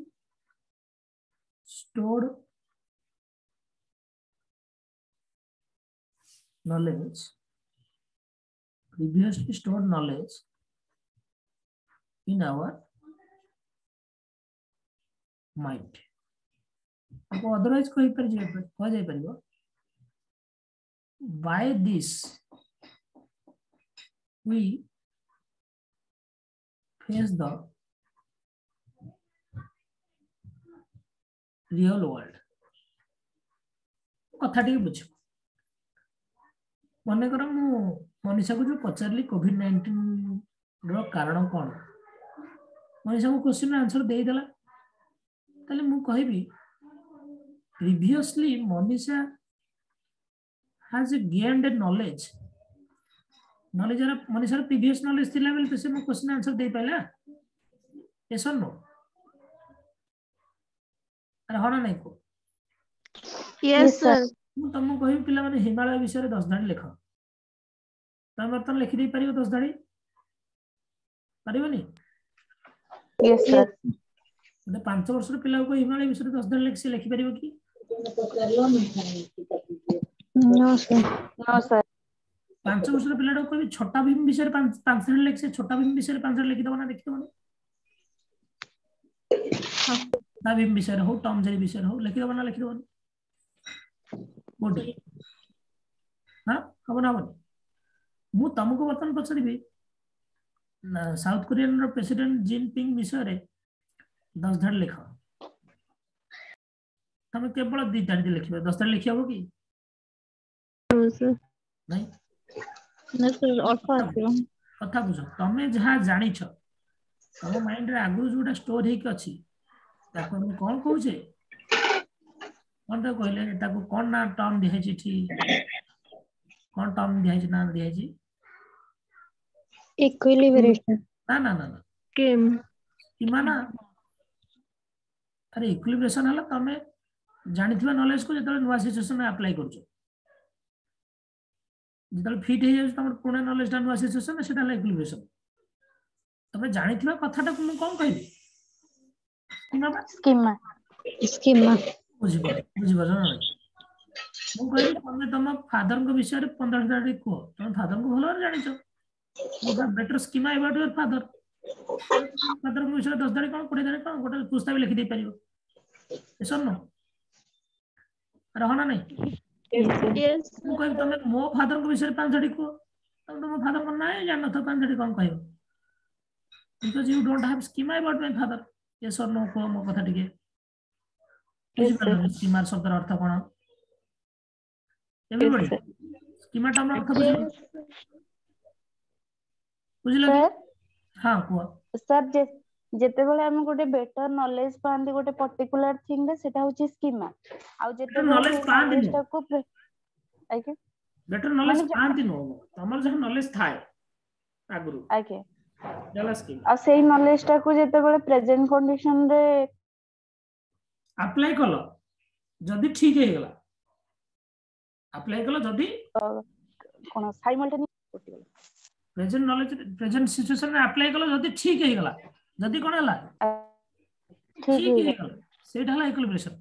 stored knowledge in our mind. आपको अदरवाइज कह जाए परियो by this we face the real world. कथा टी बुझ मन कर मनीषा को जो पचारली कोविड-19 रो कारण कौन मनीषा को क्वेश्चन आंसर दे देला ताले मु कहबी previously Manisha has gained knowledge Manisha previous knowledge थिला बेल से मु क्वेश्चन आंसर दे पाइला यस और नो अरे होना नहीं को यस सर मु तुमको कहबी पिला माने हिमालय विषय 10 धाड़ी लिख तम बर्तन लिखि दे परियो 10 धाड़ी परिबनी यस सर 5 वर्ष पिला को हिमालय विषय 10 धाड़ी लिख से लिखि परियो कि नो सर 5 वर्ष पिला को छोटा भीम विषय 5 धाड़ी लिख से छोटा भीम विषय 5 धाड़ी लिखि दबना देखि दबना ना भीम विषय हो टॉम जेरी विषय हो लिखि दबना बोडी हां खबर ना मु तुमको बर्तन पछरिबी साउथ कोरियन रो प्रेसिडेंट जिन पिंग विषय रे 10 धाड़ी लिख तमे केवल 2 धाड़ी लिखिबे 10 धाड़ी लिखिबो कि सर नहीं न सर ऑफर कथा बुझ तमे जहा जानि छ तम माइंड रे आगु जोडा स्टोर हेक अछि ताको हम कोन कहू छे कोन तो कहले ताको कोन ना टर्म दिहे छी ठी कोन टर्म दिहे छी ना दिहे छी इक्विलिब्रेशन ना ना ना ना केम इमाना अरे इक्विलिब्रेशन हला तमे जानिथिबा नॉलेज को जतले नुवा सिचुएशन में अप्लाई करछो जतले फिट हे जाय तमर पुणे नॉलेज टा नुवा सिचुएशन में सेटा इक्विलिब्रेशन तमे जानिथिबा कथाटा को कोन कहबी स्कीमा बुझी बजो ना मु कहबी तमे तम फादर को विषय रे 15 धाड़ी को तम फादर को भलो जानि छ you have better schema about your father father को विषय 10 धाड़ी कोन 20 धाड़ी कोन गोटे पुस्तक लिखि दे परियो एसन नो रहना नहीं यस मु कहबी तमे मो फादर को विषय 5 धाड़ी को तम मो फादर को ना जान न 5 धाड़ी कोन कहबो because you don't have schema about my father yes or no को मो कथा टिके बुझि पालो स्कीमा शब्द अर्थ कोन एवरीबॉडी स्कीमा टर्म अर्थ बुझिलो हां को सर ଯେତେବେଳେ ଆମେ ଗୋଟେ ବେଟର ନଲେଜ ପାଆନ୍ତି ଗୋଟେ पर्टिकुलर थिंग ରେ ସେଟା होची स्कीमा ଆଉ ଯେତେବେଳେ knowledge ସେ पाआंती नॉलेज नु टाको आके बेटर नॉलेज माने पाआंती नु तमर जह नॉलेज थाए आगुरु आके जला स्कीम ଆଉ ସେଇ नॉलेज टाको ଯେତେବେଳେ प्रेजेंट कंडीशन रे अप्लाई कलो जदी ठीक हे गेला अप्लाई कलो जदी कोन simultaneous present knowledge present situation में अप्लाई कलो जदी ठीक हे गेला जदी कोन हला ठीक ठीक हे है गेला सेटा हला इक्विलिब्रेशन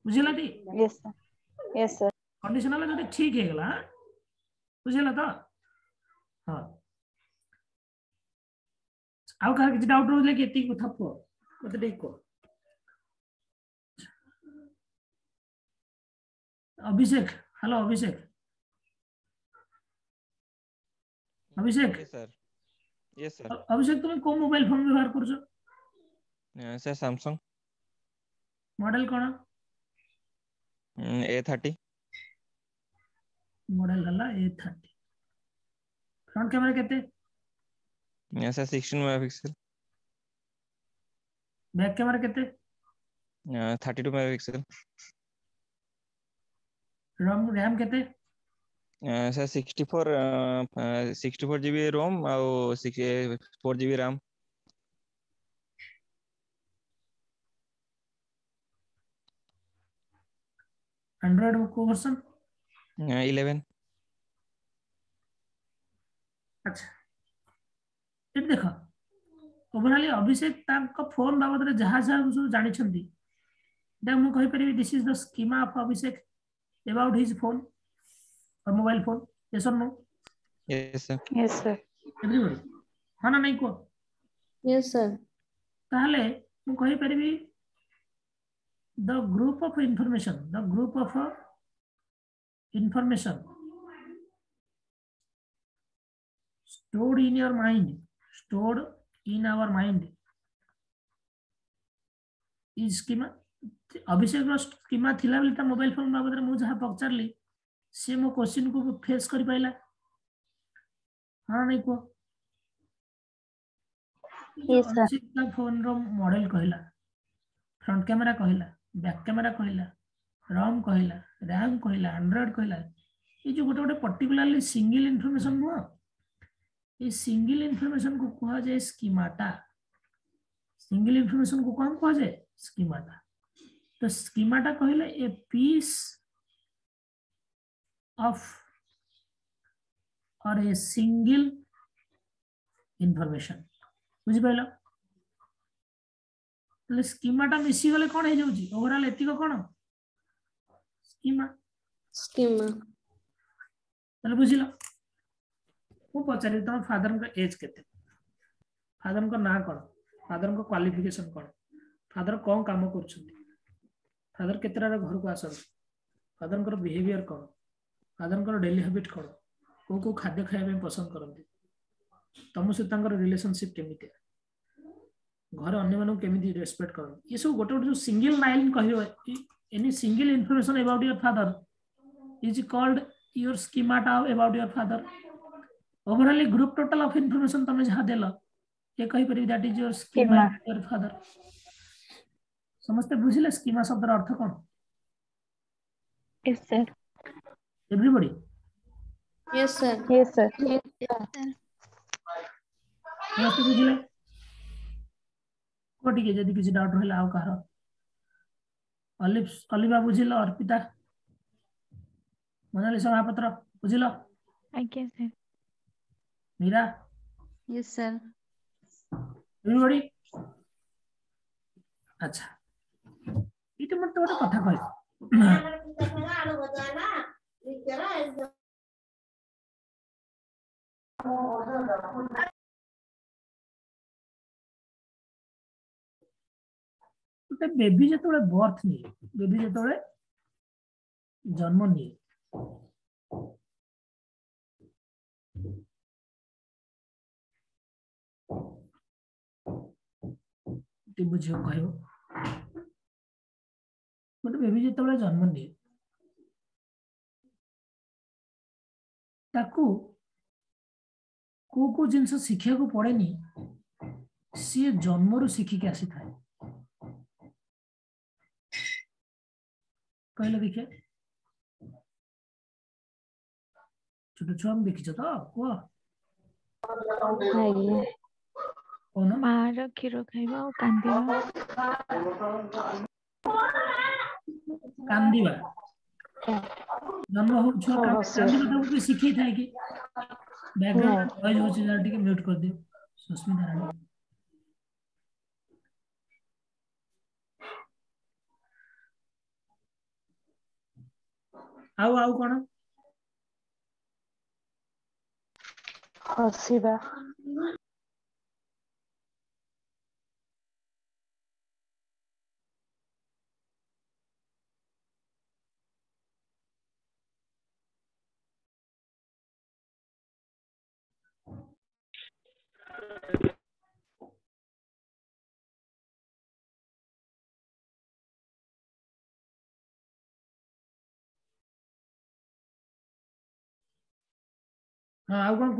बुझिला टी यस सर कंडीशनल जदी ठीक हे गेला बुझिला तो हां आउ कहा किछ डाउट रहले कि एती कथा पो मते ठीक को अभिषेक हेलो अभिषेक अभिषेक यस सर अभिषेक तुम को मोबाइल फोन व्यवहार करछो सर सैमसंग मॉडल कोन A30 मॉडल गला A30 फ्रंट कैमरा केते सर 16 मेगापिक्सल बैक कैमरा केते 32 मेगापिक्सल रैम केते सर 64 जीबी रोम और 4 जीबी रैम एंड्रॉइड को वर्जन 11 अच्छा ये देखो ओवरऑल अभिषेक तांको फोन बाबद रे जहा जहा सब जानि छंती दा मु कहि परिबी this is the schema of Abhishek about his phone और मोबाइल फोन यस और नो यस सर एवरीबॉडी हां ना नहीं को यस सर ताहले मु कहि परिबी the group of information stored in your mind stored in our mind is schema Abhishek रो स्कीमा थिला बेले ता मोबाइल फोन बाबद रे मु जहा पचारली से मो क्वेश्चन को फेस करि पाइला हां नहीं को यस सर अभिषेक का फोन रो मॉडल कहला फ्रंट कैमरा कहला बैक कैमरा कहला रॉम कहला रैम कहला एंड्रॉइड कहला ये जो गोटे पर्टिकुलरली सिंगल इंफॉर्मेशन नुआ ये सिंगल इंफॉर्मेशन को कहा जाए स्कीमाटा सिंगल इंफॉर्मेशन को कौन कहा जाए स्कीमाटा तो स्कीमाटा कहले ए पीस ऑफ और ए सिंगल इंफॉर्मेशन बुझि पाइला ले स्कीमाटा मिसी गले कोन हे जाउची ओवरऑल एतिको कोन स्कीमा तले बुझिलो मु पचारि त फादर को एज केते फादर को ना कोन फादर को क्वालिफिकेशन कोन फादर कोन काम करछथि फादर केतरा घर को आसन फादर को बिहेवियर कोन फादर को डेली हैबिट कोन को खाद्य खाଇବା पसंद करନ୍ତି तमु से तांकर रिलेशनशिप केमिति घर अन्य मानक केमिति रेस्पेक्ट करन ये सब गोटे गोटे जो सिंगल लाइन कहियो any single information about your father is called your schemata about your father overall group total of information तमे जहा देला ये कहि परिबी that is your schema your father समस्त बुझिले स्कीमा शब्द अर्थ कोन yes sir everybody yes sir समस्त बुझिले कोटी के जदी किसी डाउट रहला आउ कहार अलिबा बुझिलो अर्पिता मोनालिसा महापात्र बुझिलो आज्ञा sir Meera yes sir everybody अच्छा इते मत ଗୋଟେ କଥା କହି ଗୋଟେ बेबी ଯେତେବେଳେ ବର୍ଥ ନିଏ बेबी ଯେତେବେଳେ जन्म निये टी बुझियो कहयो गोटे बेबी जेतेबेले जन्म निये ताकू को जिनस शिक्षा को पड़ेनी सी जन्मरू शिखिक आसी थाए कहले देखिए छोट छुआ में देखिछ तो को आଜ୍ଞା कौन मार क्षीर खाइबा और कांदिबा कांदिबा जन्म हो छुआ कांदिबा तो कोई शिखई थाए कि बैकग्राउंड नॉइज हो जरा ठीक म्यूट कर दियो सुस्मिता रानी आउ कोन हसिबा हां आउ कोन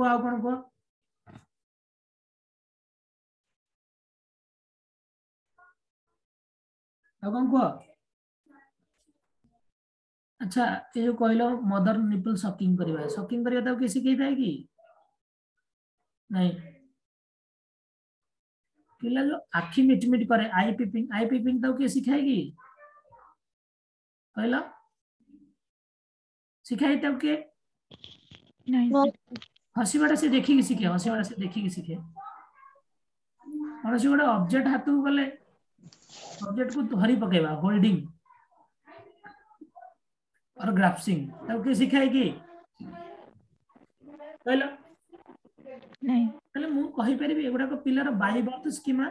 को अच्छा ये जो कहलो मदर निपल सकिंग करवा तो किसी कही थाए कि नहीं पिला जो आखि मिटमिट करे आई पीपिंग तो किए सिखाए कि कहला सिखाई तब के नहीं हसीबाटा से देखिए शिखे हसीबाटा से देखिए शिखे कौन से गोटे ऑब्जेक्ट हाथ को गले ऑब्जेक्ट को धरी पकेबा होल्डिंग और ग्राफ्सिंग तब के सिखाए कि कहला नहीं कहले मु कहि परिबी एगुडा को पिलार बाई बर्थ स्कीमा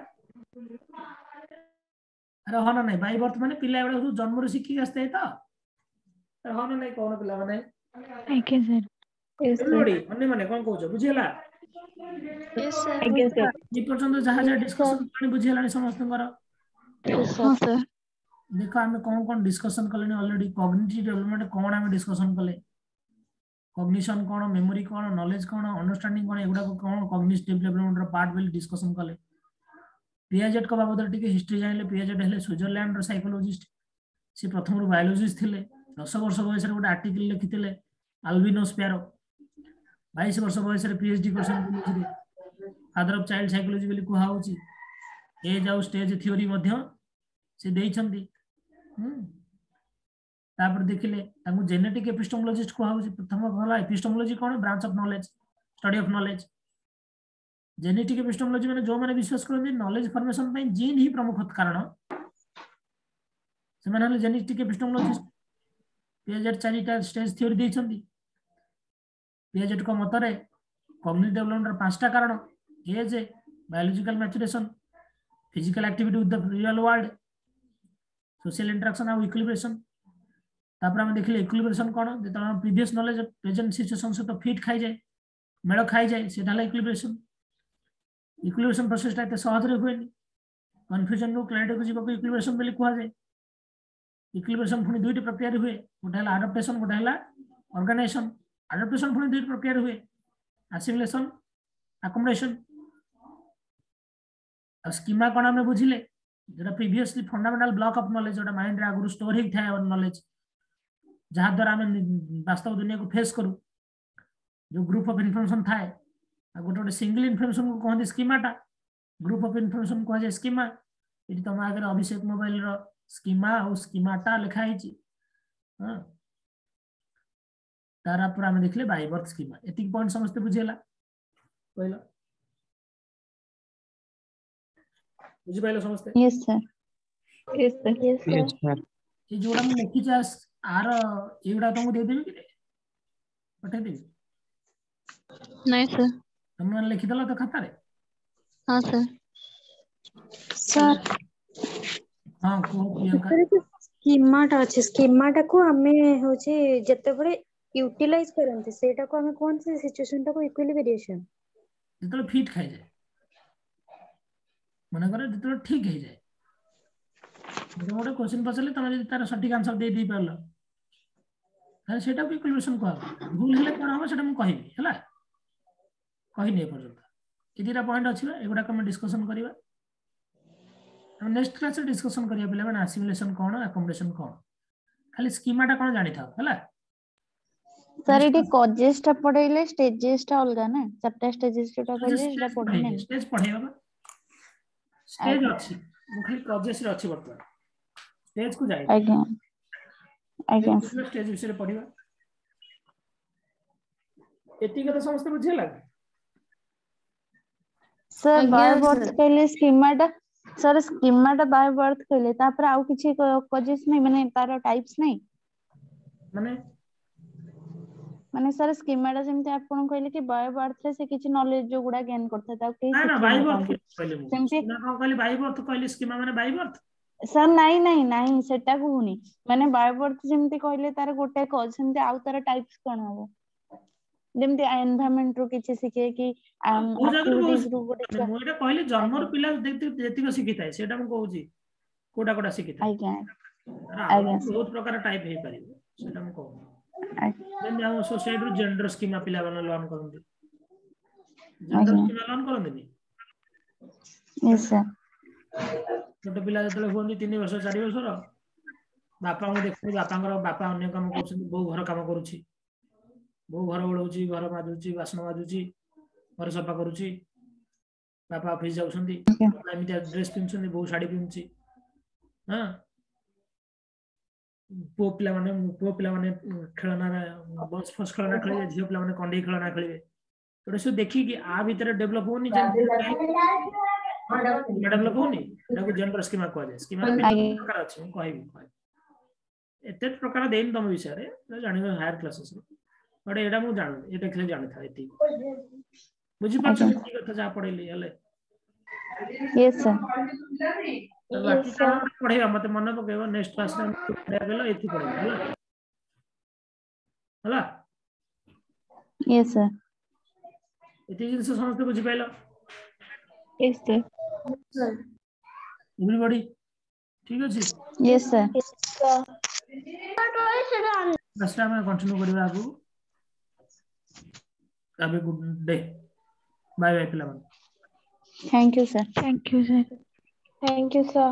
अरे हाँ ना नहीं बाई बर्थ माने पिला एगुडा सब जन्म शिखिक आस्ते तो अरे हाँ ना नहीं कौन पिला माने आज्ञा सर एवरीबॉडी अन्य माने कोन कहउछ बुझियला यस सर आज्ञा सर ये पर्यंत जहाँ जहाँ डिस्कशन करनी बुझियला समस्त हाँ सर देखो आम कौन डिस्कशन कले ऑलरेडी कॉग्निटिव डेवलपमेंट कौन आम डिस्कशन कले कॉग्निशन कौन मेमोरी कौन नॉलेज कौन अंडरस्टैंडिंग कौन एगुडा कौन कॉग्निटिव डेवलपमेंट पार्ट बोली डिस्कशन कले पियाजेट को बाबद टिके हिस्ट्री जानले पियाजेट हेले स्विट्जरलैंड रो साइकोलॉजिस्ट से प्रथम रो बायोलॉजिस्ट थिले 10 वर्ष बयस रे गोटे आर्टिकल लिखिथिले अल्बिनो स्पैरो 22 वर्ष बयस रे पीएचडी करसन बुझिले फादर ऑफ चाइल्ड साइकोलॉजी बोली कुहा होची एज आउ स्टेज थ्योरी मध्य से देइछंती तापर देखिले ताकू जेनेटिक एपिस्टेमोलॉजिस्ट कुहा होची प्रथम भला एपिस्टेमोलॉजी कोन branch of knowledge study of knowledge genetic epistemology माने जो माने विश्वास करन नॉलेज फॉर्मेशन पई जीन ही प्रमुख कारण से माने जेनेटिक एपिस्टेमोलॉजिस्ट पियाजेट चारिटा स्टेज थ्योरी देइछंती पियाजेट को मतरे कॉग्निटिव डेवलपमेंट पांचटा कारण age biological maturation physical activity with the real world social interaction और इक्विलिब्रेशन तापर हम देखले इक्विलिब्रेशन कोन जे त प्रीवियस नॉलेज प्रेजेंट सिचुएशन से तो फिट खाई जाए मेल खाई जाए सेटा ला इक्विलिब्रेशन प्रोसेस ता सहज रे होएनी कन्फ्यूजन नो क्लैरिटी को जीव को इक्विलिब्रेशन बोली कुहा जाए इक्विलिब्रेशन पुनी दुईटी प्रक्रिया रे हुए गोटे हला एडाप्टेशन गोटे हला ऑर्गेनाइजेशन एडाप्टेशन पुनी दुईटी प्रक्रिया रे हुए असिमिलेशन अकोमोडेशन स्कीमा कोन हमने बुझिले जेटा previously fundamental block of knowledge जोटा माइंड रे आगु स्टोर ही थाए और नॉलेज जहां द्वारा हम वास्तव दुनिया को फेस करू जो ग्रुप ऑफ इन्फॉर्मेशन थाए गोटे गोटे सिंगल इन्फॉर्मेशन को कहते स्कीमाटा ग्रुप ऑफ इन्फॉर्मेशन कह जाए स्कीमा ये तुम आगे अभिषेक मोबाइल रो स्कीमा और स्कीमाटा लिखा है हां तारा पर हम देखले बाय बर्थ स्कीमा एतिक पॉइंट समझते बुझेला कहला बुझि पाइलो समझते yes sir yes sir yes sir ये जोड़ा मैं लिखि चास आर एगुडा तुमको दे देबी कि पठे देबी नहीं सर तुम लिखि दला तो खाता रे हाँ सर सर हां को प्रियंका स्कीमाटा अछि स्कीमाटा को हमें होचे जते बड़े यूटिलाइज करंते सेटा को हमें कौन सी सिचुएशन टा को इक्विलिब्रिएशन जतले फिट खाइ जाए मन करे जतले ठीक है जाए जो मोटे क्वेश्चन पछले तमे जदी तार सटीक आंसर दे दी परलो ताले सेटा को इक्विलिब्रेशन को भूल हेले कोन हम सेटा हम कहिबी हला कहि नै पर्यंत कितीटा पॉइंट अछि बा एगुडा हम डिस्कशन करिबा हम नेक्स्ट क्लास रे डिस्कशन करिया पिला माने असिमुलेशन कोन अकोमोडेशन कोन खाली स्कीमाटा कोन जानि थाओ हला सर एटी कॉजेस टा पढेइले स्टेजेस टा अलगा ना चारटा स्टेजेस टा कहले एटा पढने स्टेज पढेबा स्टेज अछि मु खाली प्रोजेक्ट रे अछि बर्तमान स्टेज को जाय आज्ञा आज्ञा स्टेज विषय पढिबा एती के तो समस्त बुझिला सर बाय बर्थ कहले स्कीमा टा बाय बर्थ कहले तापर आउ किछि कॉजेस नहीं माने तार टाइप्स नहीं माने सर स्कीमा टा जेमते आपण कहले कि बाय बर्थ रे से किछि नॉलेज जो गुडा गेन करथा ता के ना शिखि बाय न बर्थ थांती कहले मु सेमते ना कहले बाय बर्थ कहले स्कीमा माने बाय बर्थ सर नहीं सेटा कहूनी माने बाय बर्थ जेमते कहले तार गोटे कॉज सेमते आउ तार टाइप्स कोन हबो जेमते एनवायरनमेंट रो किछि सिखे कि एक्टिविटीज रो गोटे मु एटा कहले जन्मर पिला जेतिक सिखिताय सेटा मु कहूची कोटा कोटा सिखिताय आज्ञा आज्ञा बहुत प्रकार टाइप हे परिबो सेटा मु कहू जेमते हम सोसाइटी रो जेंडर स्कीमा पिला बन लर्न करंती जेंडर स्कीमा लर्न करंती यस सर छोटे पिला जतले होनी 3 वर्ष 4 वर्ष रो बापा को देखि बापा अन्य काम करछन बहु घर काम करूची बहु घर ओळौची घर माजुची बासन माजुची घर सफा करूची बापा ऑफिस जाउछंती एमितिया ड्रेस पिनछंती बहु साड़ी पिनची हां पो पिला माने खेलना बस फस खेलना खेले झियो पिला माने कंडी खेलना खेले तो से देखि कि आ भीतर डेवलप होनी डेवलप होनी एटाको जेंडर स्कीमा कहले स्कीमा प्रकार अछि कहबी एते प्रकार देन तम विषय रे जानिबो हायर क्लासेस बट एटा मु जानु एटा खेले जानि था एती बुझि पाछ की कथा जा पढेली हले यस सर बाकी काम पढेबा मते मन पकेबो नेक्स्ट क्लास रे पढेबा गेलो एती पढेबा हला हला यस सर एती जिंस समस्त बुझि पाइलो Yes, sir. एवरीबॉडी ठीक अछि यस सर क्लास में कंटिन्यू करबा आगु have a good day bye bye पिला thank you sir Thank you, sir. Thank you, sir.